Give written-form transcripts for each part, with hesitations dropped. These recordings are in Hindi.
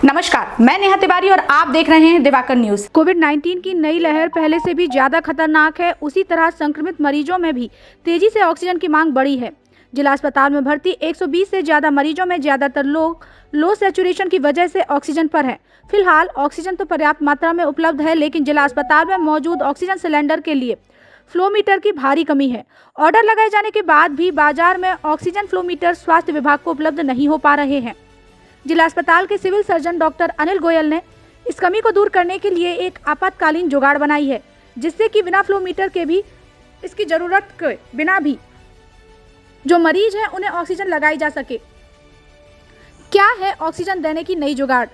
नमस्कार, मैं नेहा तिवारी और आप देख रहे हैं दिवाकर न्यूज। कोविड-19 की नई लहर पहले से भी ज्यादा खतरनाक है। उसी तरह संक्रमित मरीजों में भी तेजी से ऑक्सीजन की मांग बढ़ी है। जिला अस्पताल में भर्ती 120 से ज्यादा मरीजों में ज्यादातर लोग लो सैचुरेशन की वजह से ऑक्सीजन पर हैं। फिलहाल ऑक्सीजन तो पर्याप्त मात्रा में उपलब्ध है, लेकिन जिला अस्पताल में मौजूद ऑक्सीजन सिलेंडर के लिए फ्लोमीटर की भारी कमी है। ऑर्डर लगाए जाने के बाद भी बाजार में ऑक्सीजन फ्लोमीटर स्वास्थ्य विभाग को उपलब्ध नहीं हो पा रहे हैं। जिला अस्पताल के civil surgeon doctor Anil Goyal ने इस कमी को दूर करने के लिए एक आपातकालीन जुगाड़ बनाई है, जिससे कि बिना फ्लोमीटर के भी इसकी जरूरत के बिना भी जो मरीज हैं उन्हें ऑक्सीजन लगाई जा सके। क्या है ऑक्सीजन देने की नई जुगाड़?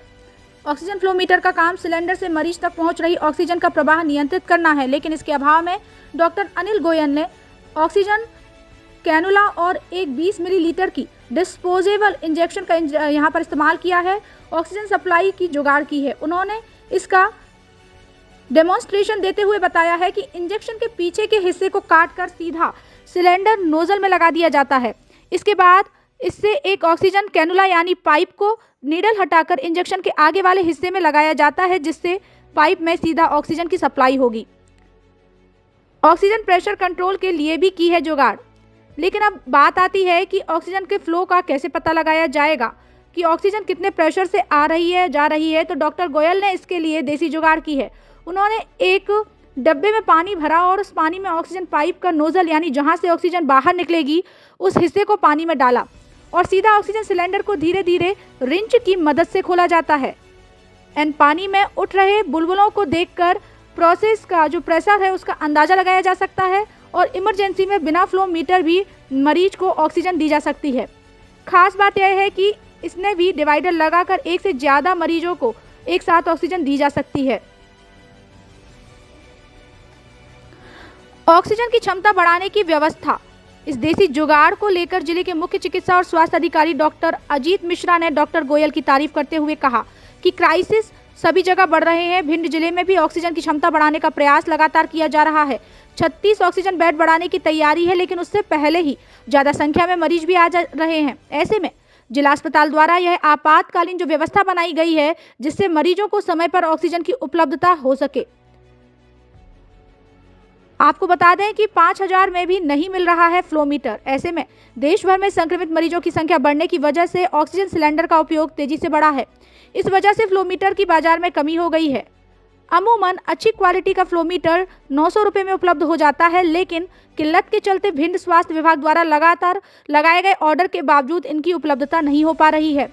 ऑक्सीजन फ्लोमीटर का काम सिलेंडर से मरीज तक पहुंच रही ऑक्सीजन का प्रवाह नियंत्रित करना है, लेकिन इसके अभाव में डॉक्टर अनिल गोयल ने ऑक्सीजन कैनुला और एक 20 मिलीलीटर की डिस्पोजेबल इंजेक्शन का यहाँ पर इस्तेमाल किया है। ऑक्सीजन सप्लाई की जुगाड़ की है। उन्होंने इसका डेमोन्स्ट्रेशन देते हुए बताया है कि इंजेक्शन के पीछे के हिस्से को काटकर सीधा सिलेंडर नोजल में लगा दिया जाता है। इसके बाद इससे एक ऑक्सीजन कैनुला यानी पाइप को नीडल हटाकर इंजेक्शन के आगे वाले हिस्से में लगाया जाता है, जिससे पाइप में सीधा ऑक्सीजन की सप्लाई होगी। ऑक्सीजन प्रेशर कंट्रोल के लिए भी की है जुगाड़, लेकिन अब बात आती है कि ऑक्सीजन के फ्लो का कैसे पता लगाया जाएगा कि ऑक्सीजन कितने प्रेशर से आ रही है जा रही है। तो डॉक्टर गोयल ने इसके लिए देसी जुगाड़ की है। उन्होंने एक डब्बे में पानी भरा और उस पानी में ऑक्सीजन पाइप का नोजल यानी जहां से ऑक्सीजन बाहर निकलेगी उस हिस्से को पानी में डाला और सीधा ऑक्सीजन सिलेंडर को धीरे धीरे रिंच की मदद से खोला जाता है। एंड पानी में उठ रहे बुलबुलों को देखकर प्रोसेस का जो प्रेशर है उसका अंदाजा लगाया जा सकता है और इमरजेंसी में बिना फ्लो मीटर भी मरीज को ऑक्सीजन दी जा सकती है। खास बात यह है कि इसने भी डिवाइडर लगाकर एक से ज़्यादा मरीजों को एक साथ ऑक्सीजन दी जा सकती है। ऑक्सीजन की क्षमता बढ़ाने की व्यवस्था, इस देसी जुगाड़ को लेकर जिले के मुख्य चिकित्सा और स्वास्थ्य अधिकारी डॉक्टर अजीत मिश्रा ने डॉक्टर गोयल की तारीफ करते हुए कहा कि क्राइसिस सभी जगह बढ़ रहे हैं। भिंड जिले में भी ऑक्सीजन की क्षमता बढ़ाने का प्रयास लगातार किया जा रहा है। 36 ऑक्सीजन बेड बढ़ाने की तैयारी है, लेकिन उससे पहले ही ज़्यादा संख्या में मरीज भी आ जा रहे हैं। ऐसे में जिला अस्पताल द्वारा यह आपातकालीन जो व्यवस्था बनाई गई है, जिससे मरीजों को समय पर ऑक्सीजन की उपलब्धता हो सके। आपको बता दें कि 5000 में भी नहीं मिल रहा है फ्लोमीटर। ऐसे में देश भर में संक्रमित मरीजों की संख्या बढ़ने की वजह से ऑक्सीजन सिलेंडर का उपयोग तेजी से बढ़ा है। इस वजह से फ्लोमीटर की बाजार में कमी हो गई है। अमूमन अच्छी क्वालिटी का फ्लोमीटर 900 रुपये में उपलब्ध हो जाता है, लेकिन किल्लत के चलते भिंड स्वास्थ्य विभाग द्वारा लगातार लगाए गए ऑर्डर के बावजूद इनकी उपलब्धता नहीं हो पा रही है।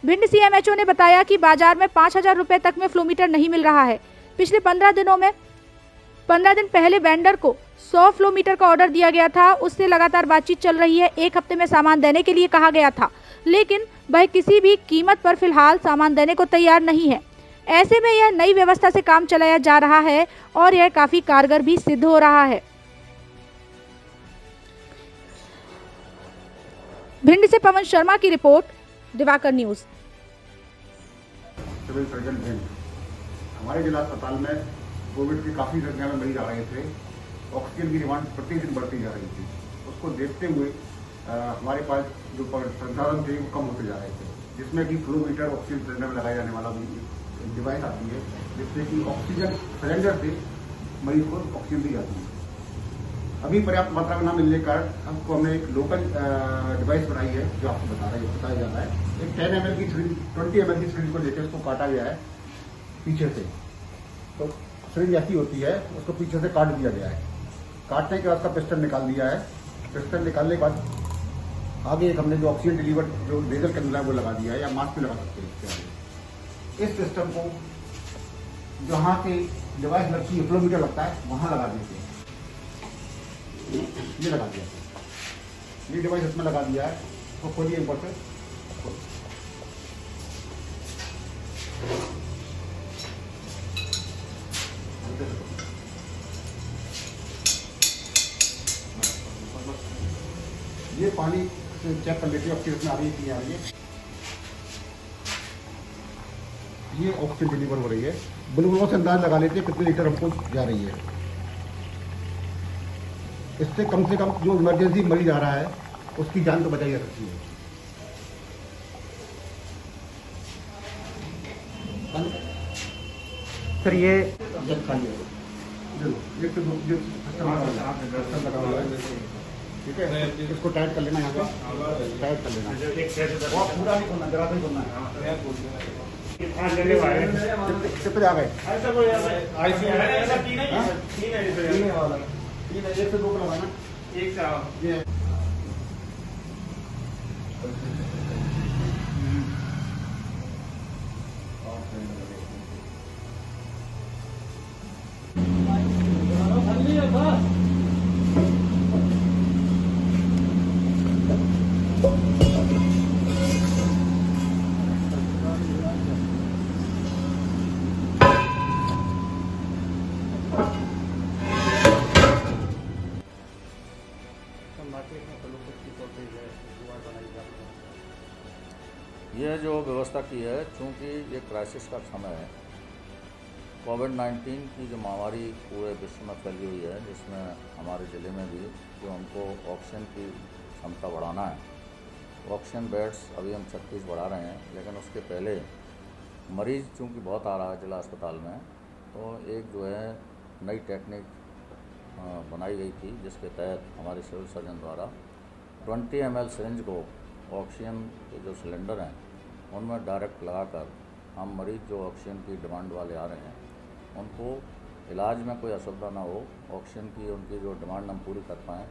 भिंड सीएमएचओ ने बताया कि बाजार में 5000 रुपये तक में फ्लोमीटर नहीं मिल रहा है। पिछले 15 दिन पहले वेंडर को 100 फ्लोमीटर का ऑर्डर दिया गया था। उससे लगातार बातचीत चल रही है। एक हफ्ते में सामान देने के लिए कहा गया था, लेकिन वह किसी भी कीमत पर फिलहाल सामान देने को तैयार नहीं है। ऐसे में यह नई व्यवस्था से काम चलाया जा रहा है और यह काफी कारगर भी सिद्ध हो रहा है। भिंड से पवन शर्मा की रिपोर्ट, Diwakar news. Civil surgeon Bhind, हमारे जिला अस्पताल में कोविड की काफ़ी संख्या में मरीज आ रहे थे। ऑक्सीजन की डिमांड प्रतिदिन बढ़ती जा रही थी। उसको देखते हुए हमारे पास जो संसाधन थे वो कम होते जा रहे थे, जिसमें कि फ्लोमीटर ऑक्सीजन सिलेंडर में लगाया जाने वाला डिवाइस आती है, जिससे कि ऑक्सीजन सिलेंडर से मरीज को ऑक्सीजन दी जाती है। अभी पर्याप्त मात्रा में न मिलने के कारण हमको हमने एक लोकल डिवाइस बनाई है, जो आपको बताया जा रहा है। एक 10 ml की सिरिंज, 20 ml की सिरिंज को लेकर उसको काटा गया है पीछे से। तो सिरिंज ऐसी होती है, उसको पीछे से काट दिया गया है। काटने के बाद उसका पिस्टन निकाल दिया है। पिस्टन निकालने के बाद आगे एक हमने जो ऑक्सीजन डिलीवर जो लेजर कैनुला है वो लगा दिया है, या मास्क भी लगा सकते हैं इसके आगे। इस सिस्टम को जहाँ के डिवाइस लगती है, फ्लोमीटर लगता है, वहाँ लगा देते हैं। ये लगा दिया, ये डिवाइस इसमें लगा दिया है। तो खोलिए ऊपर से, ये पानी से चेक कर लेते हैं ऑक्सीजन इसमें आ रही है कि नहीं आ रही है। ये ऑक्सीजन डिलीवर हो रही है। बुलबुलों से अंदाज लगा लेते हैं कितने लीटर हमको जा रही है। इससे कम जो इमरजेंसी मरीज आ रहा है उसकी जान तो बचाई जा सकती है। सर ये जब खाली है एक तो जो सिस्टम लगा हुआ है, ठीक है, इसको टाइट कर लेना, यहाँ पे टाइट कर लेना, और पूरा नहीं खोलना, जरा नहीं खोलना है। कितने आ गए? तीन है, एक से दो को लगाना, एक से ये ये जो व्यवस्था की है, चूँकि ये क्राइसिस का समय है, कोविड-19 की जो महामारी पूरे विश्व में फैली हुई है, जिसमें हमारे ज़िले में भी जो हमको ऑक्सीजन की क्षमता बढ़ाना है, ऑक्सीजन बेड्स अभी हम 36 बढ़ा रहे हैं, लेकिन उसके पहले मरीज़ चूँकि बहुत आ रहा है जिला अस्पताल में, तो एक जो है नई टेक्निक बनाई गई थी, जिसके तहत हमारे सिविल सर्जन द्वारा 20 ml सिरिंज को ऑक्सीजन के जो सिलेंडर हैं उनमें डायरेक्ट लगाकर हम मरीज़ जो ऑक्सीजन की डिमांड वाले आ रहे हैं उनको इलाज में कोई असुविधा ना हो, ऑक्सीजन की उनकी जो डिमांड हम पूरी कर पाएँ,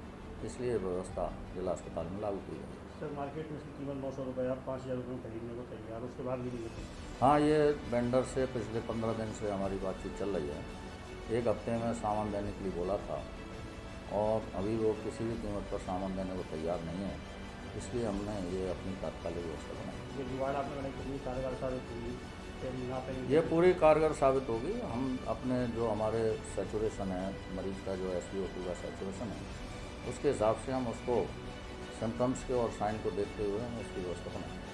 इसलिए व्यवस्था जिला अस्पताल में लागू की गई। सर मार्केट में इसकी कीमत 900 रुपये, आप 5000 रुपये में खरीदने को तैयार, उसके बाद भी नहीं देते? हाँ, ये वेंडर से पिछले 15 दिन से हमारी बातचीत चल रही है। एक हफ्ते में सामान देने के लिए बोला था और अभी वो किसी भी कीमत पर सामान देने को तैयार नहीं है, इसलिए हमने ये अपनी तात्कालिक व्यवस्था बनाई। ये जुगाड़ आपने बनाई कितनी कारगर साबित होगी? ये पूरी कारगर साबित होगी। हम अपने जो हमारे सैचुरेशन है, मरीज़ का जो SpO2 का सैचुरेशन है, उसके हिसाब से हम उसको सिम्टम्स के और साइन को देखते हुए हम उसकी व्यवस्था बनाएंगे।